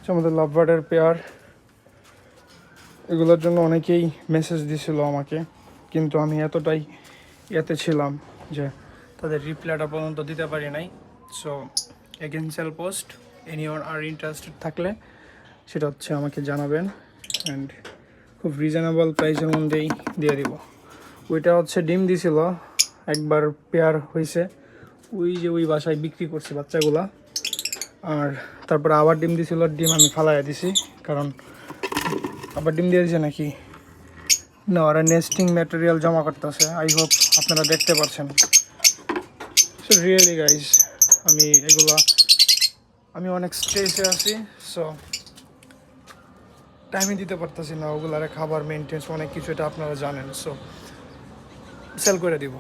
আমাদের লাভ বার্ডের পেয়ার, এগুলোর জন্য অনেকেই মেসেজ দিছিল আমাকে, কিন্তু আমি এতটাই এতে ছিলাম যে তাদের রিপ্লাইটা পর্যন্ত দিতে পারি নাই। So again sell post, anyone আর ইন্টারেস্টেড থাকলে সেটা হচ্ছে আমাকে জানাবেন, অ্যান্ড খুব রিজনেবল প্রাইসের মধ্যেই দিয়ে দিব। ওইটা হচ্ছে ডিম দিছিল, একবার পেয়ার হয়েছে, ওই বাসায় বিক্রি করছি বাচ্চাগুলা, আর তারপরে আবার ডিম দিছিল, ডিম আমি ফালাইয়া দিছি, কারণ আবার ডিম দিয়ে দিছে নাকি না, ওরা নেস্টিং ম্যাটেরিয়াল জমা করতেছে। আই হোপ আপনারা দেখতে পাচ্ছেন। সো রিয়েলি গাইজ, আমি অনেক স্ট্রেসে আছি, সো টাইমই দিতে পারতেছি না ওগুলারে খাবার মেনটেন্স অনেক কিছু, এটা আপনারা জানেন। সো সেল করে দিব।